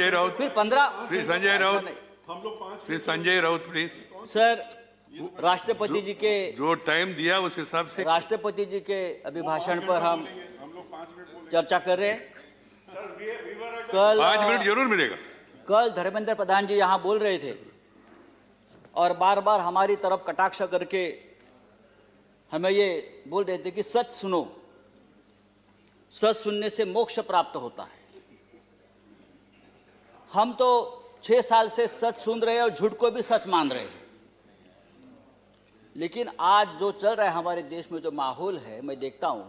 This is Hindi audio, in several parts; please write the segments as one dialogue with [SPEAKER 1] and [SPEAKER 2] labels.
[SPEAKER 1] संजय राउत,
[SPEAKER 2] फिर 15
[SPEAKER 1] श्री संजय राउत, श्री संजय राउत प्लीज।
[SPEAKER 2] सर, राष्ट्रपति जी के
[SPEAKER 1] जो टाइम दिया उस हिसाब से।
[SPEAKER 2] राष्ट्रपति जी के अभिभाषण पर हम चर्चा कर रहे हैं। कल
[SPEAKER 1] 5 मिनट जरूर मिलेगा।
[SPEAKER 2] कल धर्मेंद्र प्रधान जी यहाँ बोल रहे थे और बार बार हमारी तरफ कटाक्ष करके हमें ये बोल रहे थे कि सच सुनो, सच सुनने से मोक्ष प्राप्त होता है। हम तो 6 साल से सच सुन रहे हैं और झूठ को भी सच मान रहे हैं, लेकिन आज जो चल रहा है हमारे देश में, जो माहौल है, मैं देखता हूं,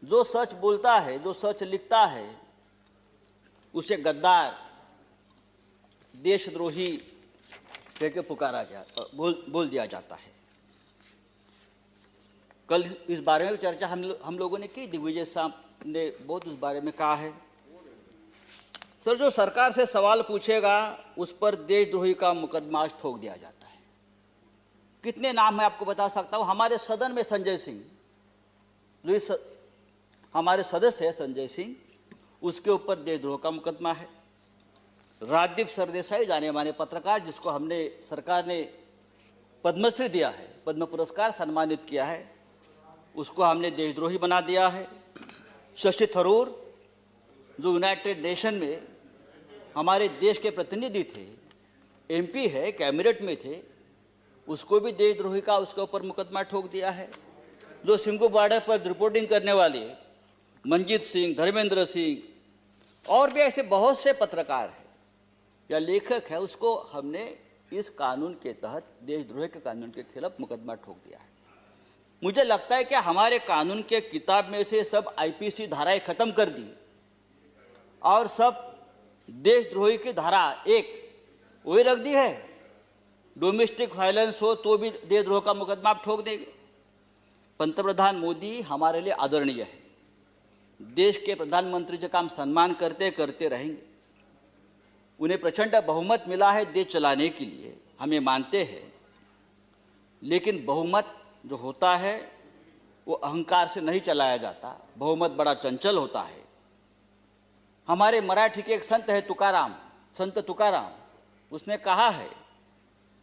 [SPEAKER 2] जो सच बोलता है, जो सच लिखता है, उसे गद्दार, देशद्रोही कह के पुकारा बोल दिया जाता है। कल इस बारे में चर्चा हम लोगों ने की। दिग्विजय साहब ने बहुत उस बारे में कहा है। सर, जो सरकार से सवाल पूछेगा उस पर देशद्रोही का मुकदमा ठोक दिया जाता है। कितने नाम मैं आपको बता सकता हूं। हमारे सदन में संजय सिंह, जो हमारे सदस्य है संजय सिंह, उसके ऊपर देशद्रोह का मुकदमा है। राजदीप सरदेसाई, जाने माने पत्रकार, जिसको हमने सरकार ने पद्मश्री दिया है, पद्म पुरस्कार सम्मानित किया है, उसको हमने देशद्रोही बना दिया है। शशि थरूर, जो यूनाइटेड नेशन में हमारे देश के प्रतिनिधि थे, एमपी है, कैबिनेट में थे, उसको भी देशद्रोही का उसके ऊपर मुकदमा ठोक दिया है। जो सिंघू बॉर्डर पर रिपोर्टिंग करने वाले मंजीत सिंह, धर्मेंद्र सिंह और भी ऐसे बहुत से पत्रकार हैं या लेखक है, उसको हमने इस कानून के तहत, देशद्रोह के कानून के खिलाफ मुकदमा ठोक दिया है। मुझे लगता है कि हमारे कानून के किताब में से सब आईपीसी धाराएं खत्म कर दी और सब देशद्रोही की धारा एक वही रख दी है। डोमेस्टिक वायलेंस हो तो भी देशद्रोह का मुकदमा आप ठोक देंगे। पंतप्रधान मोदी हमारे लिए आदरणीय है। देश के प्रधानमंत्री जी का हम सम्मान करते करते रहेंगे। उन्हें प्रचंड बहुमत मिला है देश चलाने के लिए, हम ये मानते हैं। लेकिन बहुमत जो होता है वो अहंकार से नहीं चलाया जाता। बहुमत बड़ा चंचल होता है। हमारे मराठी के एक संत है तुकाराम, संत तुकाराम, उसने कहा है,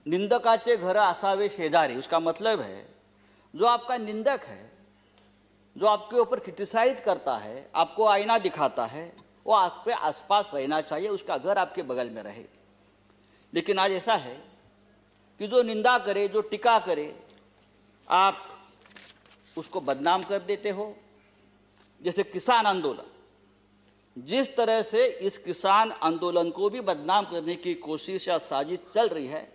[SPEAKER 2] निंदकाचे घर असावे शेजारी। उसका मतलब है, जो आपका निंदक है, जो आपके ऊपर क्रिटिसाइज करता है, आपको आईना दिखाता है, वो आपके आसपास रहना चाहिए, उसका घर आपके बगल में रहे। लेकिन आज ऐसा है कि जो निंदा करे, जो टीका करे, आप उसको बदनाम कर देते हो। जैसे किसान आंदोलन, जिस तरह से इस किसान आंदोलन को भी बदनाम करने की कोशिश या साजिश चल रही है,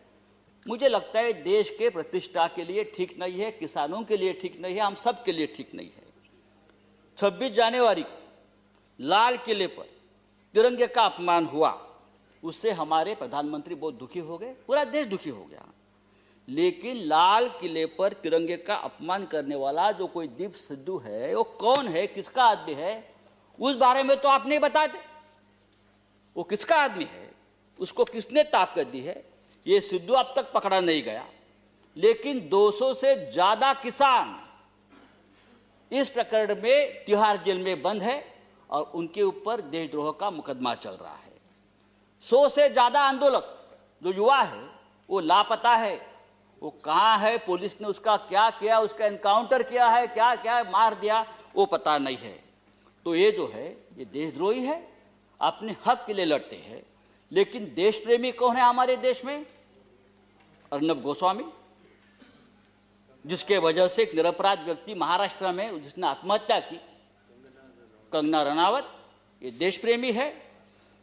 [SPEAKER 2] मुझे लगता है देश के प्रतिष्ठा के लिए ठीक नहीं है, किसानों के लिए ठीक नहीं है, हम सब के लिए ठीक नहीं है। 26 जनवरी लाल किले पर तिरंगे का अपमान हुआ, उससे हमारे प्रधानमंत्री बहुत दुखी हो गए, पूरा देश दुखी हो गया। लेकिन लाल किले पर तिरंगे का अपमान करने वाला जो कोई दीप सिद्धू है, वो कौन है, किसका आदमी है, उस बारे में तो आप नहीं बताते। वो किसका आदमी है, उसको किसने ताकत दी है, ये सिद्धू अब तक पकड़ा नहीं गया। लेकिन 200 से ज्यादा किसान इस प्रकरण में तिहाड़ जेल में बंद है और उनके ऊपर देशद्रोह का मुकदमा चल रहा है। 100 से ज्यादा आंदोलक जो युवा है वो लापता है। वो कहाँ है, पुलिस ने उसका क्या किया, उसका एनकाउंटर किया है, क्या क्या मार दिया, वो पता नहीं है। तो ये जो है, ये देशद्रोही है, अपने हक के लिए लड़ते हैं। लेकिन देश प्रेमी कौन है हमारे देश में? अर्नब गोस्वामी, जिसके वजह से एक निरपराध व्यक्ति महाराष्ट्र में जिसने आत्महत्या की, कंगना रनावत, ये देश प्रेमी है।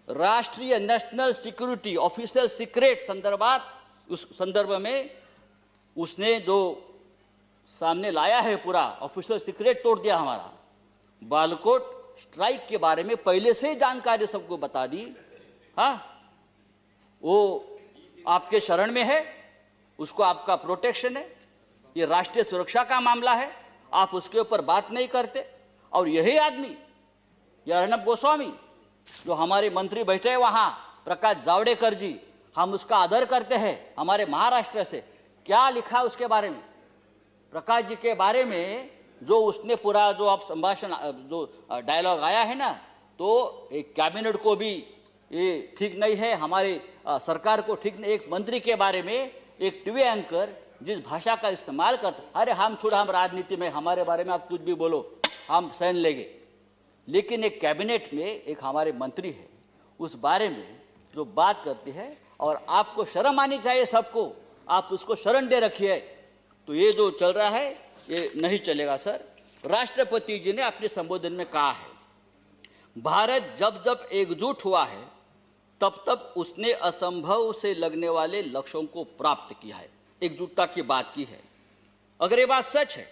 [SPEAKER 2] राष्ट्रीय नेशनल सिक्योरिटी ऑफिशियल सीक्रेट संदर्भात, उस संदर्भ में उसने जो सामने लाया है, पूरा ऑफिशियल सीक्रेट तोड़ दिया हमारा। बालकोट स्ट्राइक के बारे में पहले से ही जानकारी सबको बता दी। हाँ, वो आपके शरण में है, उसको आपका प्रोटेक्शन है, ये राष्ट्रीय सुरक्षा का मामला है, आप उसके ऊपर बात नहीं करते। और यही आदमी, यह अर्नब गोस्वामी, जो हमारे मंत्री बैठे हैं वहाँ, प्रकाश जावड़ेकर जी, हम उसका आदर करते हैं, हमारे महाराष्ट्र से, क्या लिखा उसके बारे में, प्रकाश जी के बारे में, जो उसने पूरा जो आप संभाषण, जो डायलॉग आया है ना, तो एक कैबिनेट को भी ये ठीक नहीं है। हमारे सरकार को ठीक नहीं। एक मंत्री के बारे में एक टीवी एंकर जिस भाषा का इस्तेमाल करता, अरे हम छोड़, हम राजनीति में, हमारे बारे में आप कुछ भी बोलो हम सहन लेंगे। लेकिन एक कैबिनेट में एक हमारे मंत्री है, उस बारे में जो बात करती है, और आपको शर्म आनी चाहिए सबको, आप उसको शरण दे रखिए। तो ये जो चल रहा है ये नहीं चलेगा सर। राष्ट्रपति जी ने अपने संबोधन में कहा है, भारत जब जब एकजुट हुआ है तब तब उसने असंभव से लगने वाले लक्ष्यों को प्राप्त किया है। एकजुटता की बात की है। अगर ये बात सच है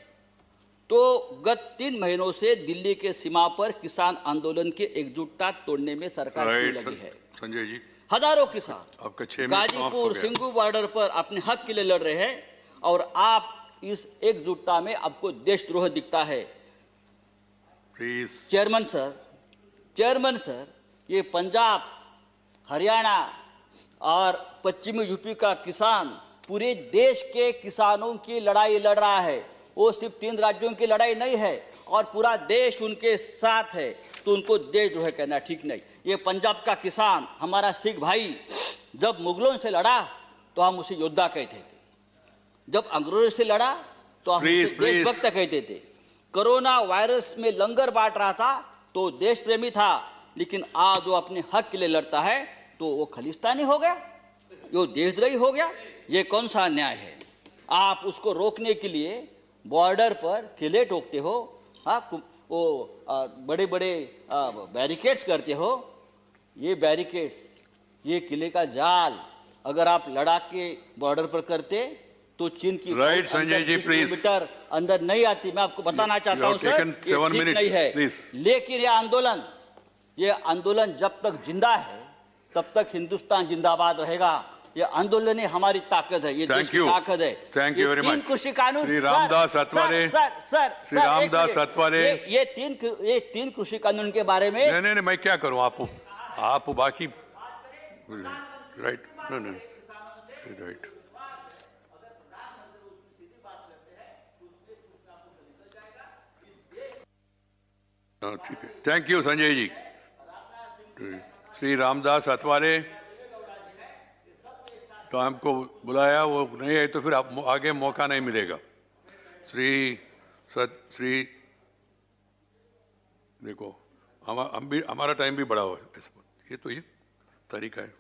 [SPEAKER 2] तो गत 3 महीनों से दिल्ली के सीमा पर किसान आंदोलन की एकजुटता तोड़ने में सरकार क्यों लगी है?
[SPEAKER 1] संजय जी,
[SPEAKER 2] हजारों किसान
[SPEAKER 1] आपका 6 मिनट
[SPEAKER 2] गाजीपुर सिंगू बॉर्डर पर अपने हक के लिए लड़ रहे हैं, और आप इस एकजुटता में आपको देशद्रोह दिखता है।
[SPEAKER 1] प्लीज।
[SPEAKER 2] चेयरमैन सर, ये पंजाब, हरियाणा और पश्चिमी यूपी का किसान पूरे देश के किसानों की लड़ाई लड़ रहा है। वो सिर्फ 3 राज्यों की लड़ाई नहीं है, और पूरा देश उनके साथ है। तो उनको देशद्रोह कहना ठीक नहीं। ये पंजाब का किसान, हमारा सिख भाई, जब मुगलों से लड़ा तो हम उसे योद्धा कहते थे, जब अंग्रेजों से लड़ा तो हम उसे देशभक्त कहते थे। कोरोना वायरस में लंगर बांट रहा था तो देश प्रेमी था, लेकिन आज वो अपने हक के लिए लड़ता है तो वो खालिस्तानी हो गया, वो देशद्रोही हो गया। ये कौन सा अन्याय है? आप उसको रोकने के लिए बॉर्डर पर किले ठोकते हो, हाँ, वो बड़े बड़े बैरिकेड्स करते हो। ये बैरिकेड्स, ये किले का जाल अगर आप लद्दाख के बॉर्डर पर करते तो चीन की
[SPEAKER 1] right Sanjay ji, please.
[SPEAKER 2] Kilometre अंदर नहीं आती। मैं आपको बताना चाहता हूं सर, ये ठीक नहीं है। लेकिन ये आंदोलन जब तक जिंदा है तब तक हिंदुस्तान जिंदाबाद रहेगा। ये आंदोलन ही हमारी ताकत है, ये देश की ताकत है।
[SPEAKER 1] Thank you very much.
[SPEAKER 2] 3 कृषि कानून,
[SPEAKER 1] श्री रामदास अठवाले,
[SPEAKER 2] सर,
[SPEAKER 1] रामदास अठवाले,
[SPEAKER 2] ये 3 कृषि कानून के बारे में
[SPEAKER 1] नहीं, मैं क्या करूं? आप बाकी राइट, राइट। ठीक है, थैंक यू संजय जी। श्री रामदास अठवाले तो हमको बुलाया, वो नहीं है तो फिर आगे मौका नहीं मिलेगा। देखो हमारा टाइम भी बढ़ा हुआ है, ये तो ये तरीका है।